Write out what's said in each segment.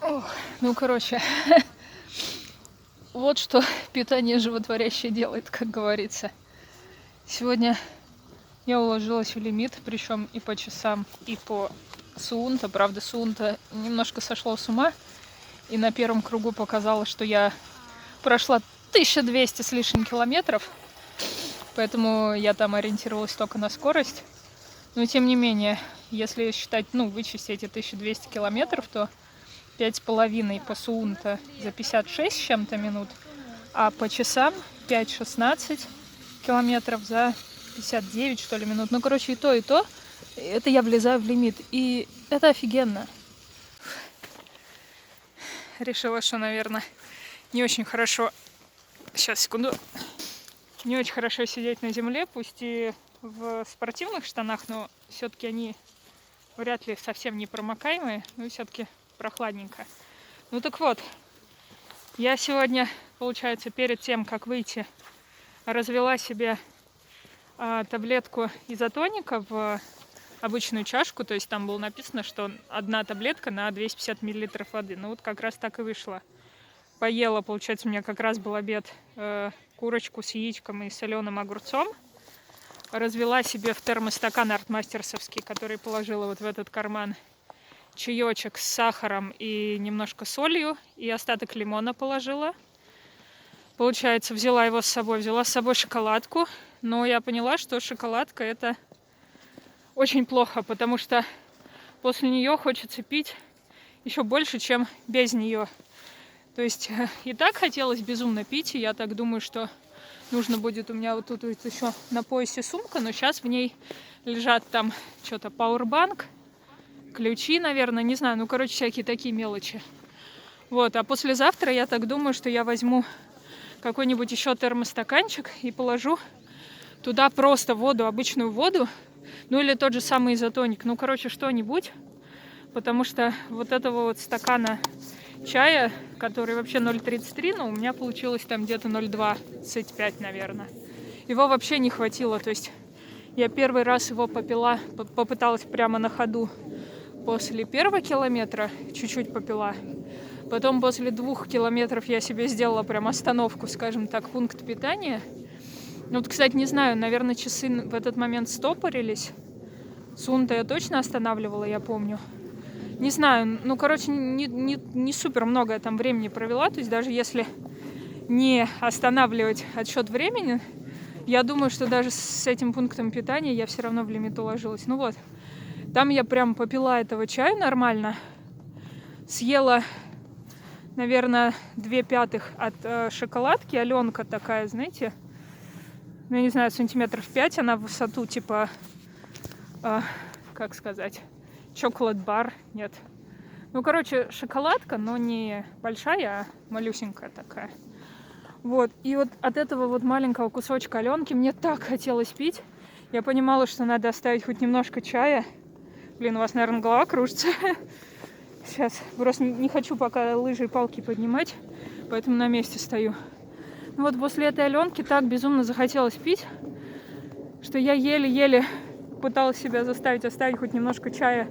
Ох, ну, короче, вот что питание животворящее делает, как говорится. Сегодня я уложилась в лимит, причем и по часам, и по Суунта. Правда, Суунта немножко сошло с ума, и на первом кругу показало, что я прошла 1200 с лишним километров, поэтому я там ориентировалась только на скорость. Но тем не менее, если считать, вычесть эти 1200 километров, то 5,5 по Суунта за 56 с чем-то минут, а по часам 5,16 километров за 59, что ли, минут. Ну, короче, и то, это я влезаю в лимит. И это офигенно. Решила, что, наверное, не очень хорошо... Сейчас, секунду. Не очень хорошо сидеть на земле, пусть и в спортивных штанах, но все-таки они вряд ли совсем не промокаемые, но все-таки прохладненько. Ну так вот, я сегодня, получается, перед тем, как выйти, развела себе таблетку изотоника в обычную чашку, то есть там было написано, что одна таблетка на 250 миллилитров воды. Ну вот как раз так и вышло. Поела, получается, у меня как раз был обед, курочку с яичком и соленым огурцом. Развела себе в термостакан артмастерсовский, который положила вот в этот карман, чаечек с сахаром и немножко солью, и остаток лимона положила. Получается, взяла его с собой, взяла с собой шоколадку, но я поняла, что шоколадка это очень плохо, потому что после нее хочется пить еще больше, чем без нее. То есть и так хотелось безумно пить, и я так думаю, что нужно будет, у меня вот тут еще на поясе сумка, но сейчас в ней лежат там что-то пауэрбанк, ключи, наверное, не знаю, всякие такие мелочи. Вот, а послезавтра я так думаю, что я возьму какой-нибудь еще термостаканчик и положу туда просто воду, обычную воду, ну или тот же самый изотоник, что-нибудь, потому что вот этого вот стакана чая, который вообще 0,33, но у меня получилось там где-то 0,25, наверное. Его вообще не хватило, то есть я первый раз его попила, попыталась прямо на ходу после первого километра, чуть-чуть попила. Потом после 2 километров я себе сделала прям остановку, скажем так, пункт питания. Вот, кстати, не знаю, наверное, часы в этот момент стопорились. Суунта я точно останавливала, я помню. Не знаю, не супер много я там времени провела. То есть даже если не останавливать отсчет времени, я думаю, что даже с этим пунктом питания я все равно в лимит уложилась. Ну вот, там я прям попила этого чая нормально. Съела, наверное, 2/5 от шоколадки. Аленка такая, знаете, я не знаю, сантиметров 5 она в высоту, типа, как сказать, чоколад-бар, нет. Шоколадка, но не большая, а малюсенькая такая. Вот, и вот от этого вот маленького кусочка Аленки мне так хотелось пить. Я понимала, что надо оставить хоть немножко чая. Блин, у вас, наверное, голова кружится. Сейчас, просто не хочу пока лыжи и палки поднимать, поэтому на месте стою. Ну вот после этой Аленки так безумно захотелось пить, что я еле-еле пыталась себя заставить оставить хоть немножко чая,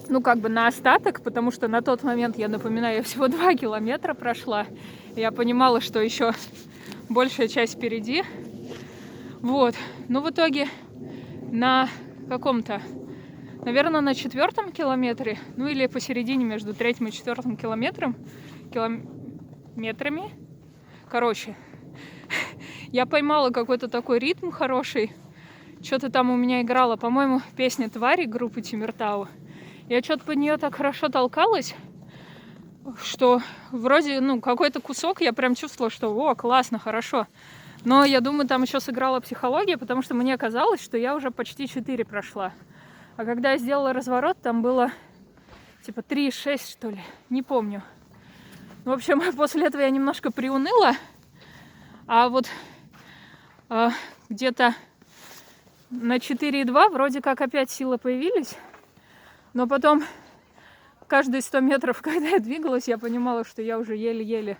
на остаток, потому что на тот момент, я напоминаю, я всего 2 километра прошла. Я понимала, что еще большая часть впереди. Вот. Но в итоге на каком-то, наверное, на 4-м километре, или посередине между 3-м и 4-м километрами, я поймала какой-то такой ритм хороший. Что-то там у меня играла, по-моему, песня «Твари» группы Тимиртау. Я что-то под нее так хорошо толкалась, что вроде, какой-то кусок я прям чувствовала, что классно, хорошо. Но я думаю, там еще сыграла психология, потому что мне казалось, что я уже почти 4 прошла. А когда я сделала разворот, там было типа 3,6, что ли, не помню. В общем, после этого я немножко приуныла, а вот где-то на 4,2 вроде как опять силы появились. Но потом каждые 100 метров, когда я двигалась, я понимала, что я уже еле-еле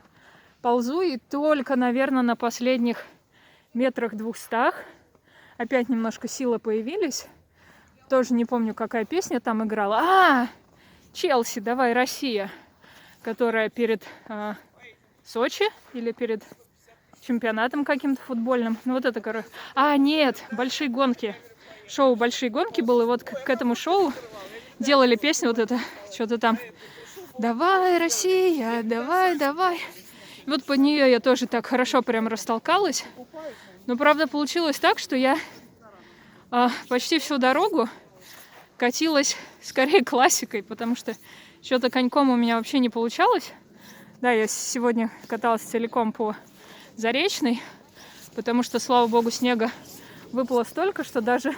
ползу. И только, наверное, на последних 200 метрах опять немножко силы появились. Тоже не помню, какая песня там играла. Челси, давай, Россия, которая перед Сочи или перед чемпионатом каким-то футбольным. Ну вот это, короче. А, нет, большие гонки. Шоу «Большие гонки» было, и вот к этому шоу делали песню вот это, что-то там. Давай, Россия, давай, давай. И вот под нее я тоже так хорошо прям растолкалась. Но, правда, получилось так, что я почти всю дорогу катилась скорее классикой, потому что что-то коньком у меня вообще не получалось. Да, я сегодня каталась целиком по Заречной, потому что, слава богу, снега выпало столько, что даже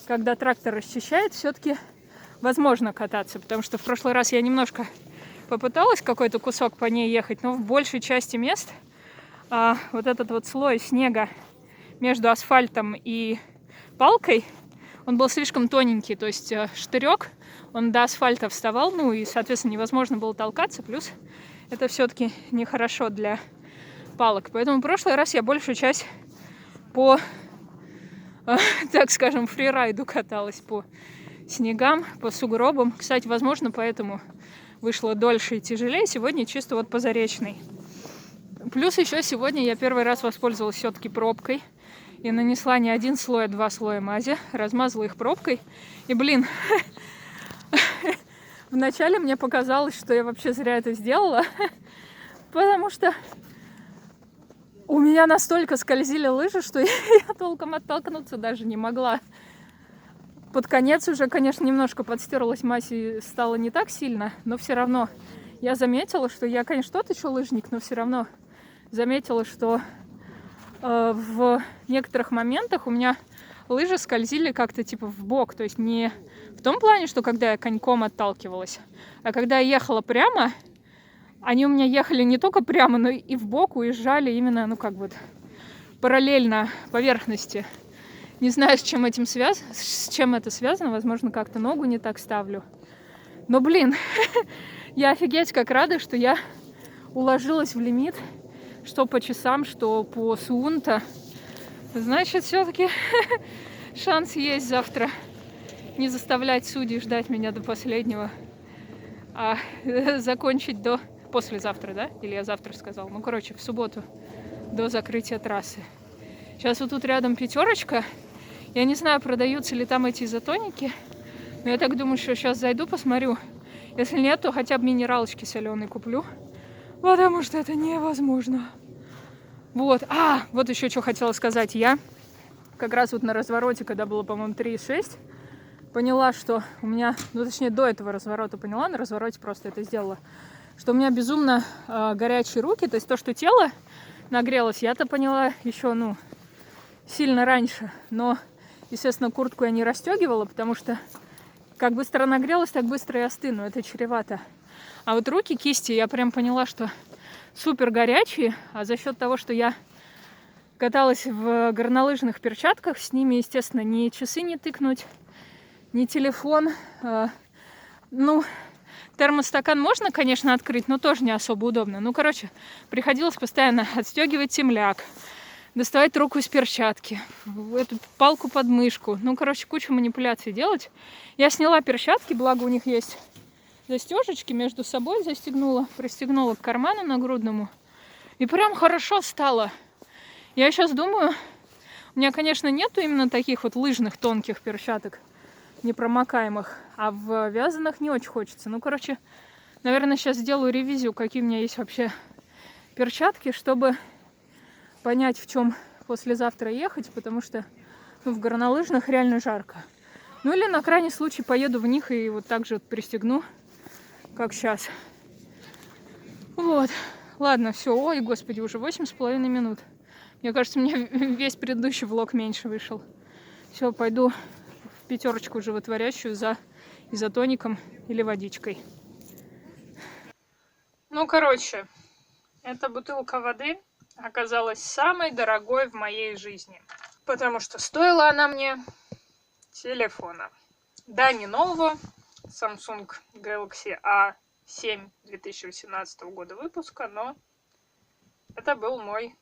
когда трактор расчищает, все-таки возможно кататься, потому что в прошлый раз я немножко попыталась какой-то кусок по ней ехать, но в большей части мест вот этот вот слой снега между асфальтом и палкой, он был слишком тоненький, то есть штырек, он до асфальта вставал, ну и, соответственно, невозможно было толкаться, плюс это все-таки нехорошо для палок. Поэтому в прошлый раз я большую часть по, так скажем, фрирайду каталась по снегам, по сугробам. Кстати, возможно, поэтому вышло дольше и тяжелее. Сегодня чисто вот по Заречной. Плюс еще сегодня я первый раз воспользовалась все-таки пробкой и нанесла не один слой, а 2 слоя мази, размазала их пробкой. И, блин, вначале мне показалось, что я вообще зря это сделала, потому что у меня настолько скользили лыжи, что я толком оттолкнуться даже не могла. Под конец уже, конечно, немножко подстерлась мазь и стало не так сильно, но все равно я заметила, что я, конечно, тот еще лыжник, но все равно заметила, что в некоторых моментах у меня лыжи скользили как-то типа в бок, то есть не в том плане, что когда я коньком отталкивалась, а когда я ехала прямо, они у меня ехали не только прямо, но и в бок, уезжали именно, ну как бы параллельно поверхности. Не знаю, с чем это связано, возможно, как-то ногу не так ставлю. Но, блин, я офигеть как рада, что я уложилась в лимит, что по часам, что по Суунта. Значит, все-таки шанс есть завтра не заставлять судей ждать меня до последнего, а закончить до послезавтра, да? Или я завтра сказала? Ну, короче, в субботу до закрытия трассы. Сейчас вот тут рядом пятерочка. Я не знаю, продаются ли там эти изотоники, но я так думаю, что сейчас зайду, посмотрю. Если нет, то хотя бы минералочки соленые куплю, потому что это невозможно. Вот. Вот еще что хотела сказать. Я как раз вот на развороте, когда было, по-моему, 3,6, поняла, что у меня, ну, точнее, до этого разворота поняла, на развороте просто это сделала, что у меня безумно горячие руки, то есть то, что тело нагрелось, я-то поняла еще, ну, сильно раньше, но, естественно, куртку я не расстегивала, потому что как быстро нагрелась, так быстро и остыну, это чревато. А вот руки, кисти, я прям поняла, что супер горячие, а за счет того, что я каталась в горнолыжных перчатках, с ними, естественно, ни часы не тыкнуть, ни телефон. Ну, термостакан можно, конечно, открыть, но тоже не особо удобно. Ну, короче, приходилось постоянно отстегивать темляк, доставать руку из перчатки, эту палку под мышку. Ну, короче, кучу манипуляций делать. Я сняла перчатки, благо у них есть застежечки, между собой застегнула, пристегнула к карману нагрудному. И прям хорошо стало. Я сейчас думаю, у меня, конечно, нету именно таких вот лыжных тонких перчаток, непромокаемых, а в вязаных не очень хочется. Ну, короче, наверное, сейчас сделаю ревизию, какие у меня есть вообще перчатки, чтобы понять, в чем послезавтра ехать, потому что в горнолыжных реально жарко. Ну или на крайний случай поеду в них и вот так же вот пристегну, как сейчас. Вот. Ладно, все. Ой, господи, уже 8,5 минут. Мне кажется, мне весь предыдущий влог меньше вышел. Все, пойду в пятерочку животворящую за изотоником или водичкой. Ну, короче, эта бутылка воды оказалась самой дорогой в моей жизни. Потому что стоила она мне телефона. Да, не нового. Samsung Galaxy A7 2018 года выпуска, но это был мой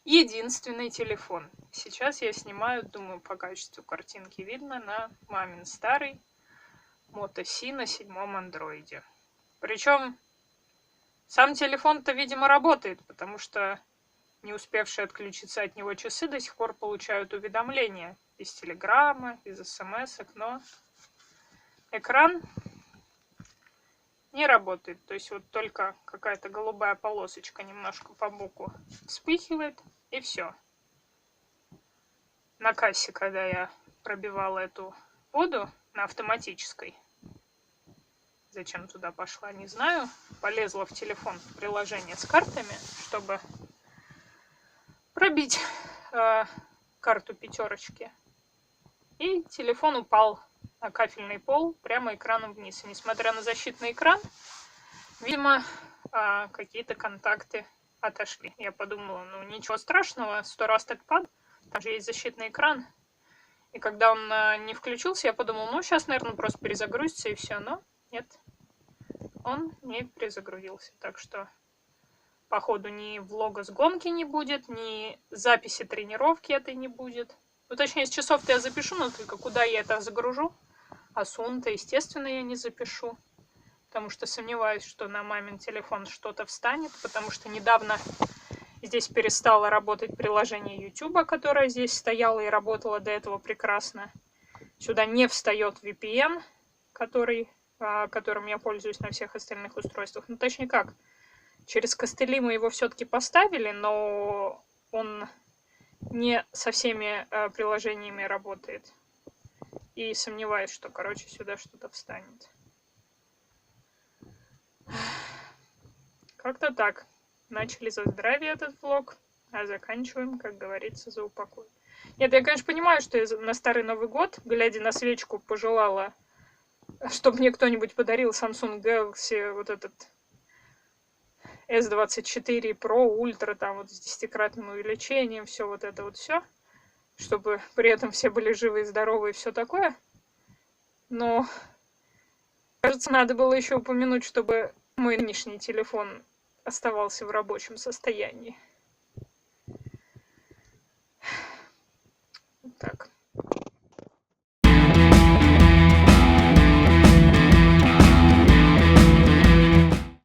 единственный телефон. Сейчас я снимаю, думаю, по качеству картинки видно, на мамин старый Moto C на 7-м андроиде. Причем сам телефон-то, видимо, работает, потому что не успевшие отключиться от него часы до сих пор получают уведомления из телеграмма, из смс-ок, но экран не работает. То есть вот только какая-то голубая полосочка немножко по боку вспыхивает, и все. На кассе, когда я пробивала эту воду на автоматической, зачем туда пошла, не знаю, полезла в телефон в приложение с картами, чтобы пробить карту пятерочки. И телефон упал на кафельный пол прямо экраном вниз. И несмотря на защитный экран, видимо, какие-то контакты отошли. Я подумала, ну ничего страшного, 100 раз так падал, там же есть защитный экран. И когда он не включился, я подумала, ну сейчас, наверное, просто перезагрузится и все. Но нет, он не перезагрузился. Так что, походу, ни влога с гонки не будет, ни записи тренировки этой не будет. Ну, точнее, с часов-то я запишу, но только куда я это загружу? А сун-то, естественно, я не запишу. Потому что сомневаюсь, что на мамин телефон что-то встанет. Потому что недавно здесь перестало работать приложение YouTube, которое здесь стояло и работало до этого прекрасно. Сюда не встает VPN, которым я пользуюсь на всех остальных устройствах. Ну, точнее как, через костыли мы его все-таки поставили, но он не со всеми приложениями работает. И сомневаюсь, что, короче, сюда что-то встанет. Как-то так. Начали за здравие этот влог, а заканчиваем, как говорится, за упокой. Нет, я, конечно, понимаю, что я на Старый Новый год, глядя на свечку, пожелала, чтобы мне кто-нибудь подарил Samsung Galaxy вот этот S24 Pro, Ultra, там вот с 10-кратным увеличением, все вот это вот все, чтобы при этом все были живы и здоровы и все такое. Но, кажется, надо было еще упомянуть, чтобы мой нынешний телефон оставался в рабочем состоянии. Так.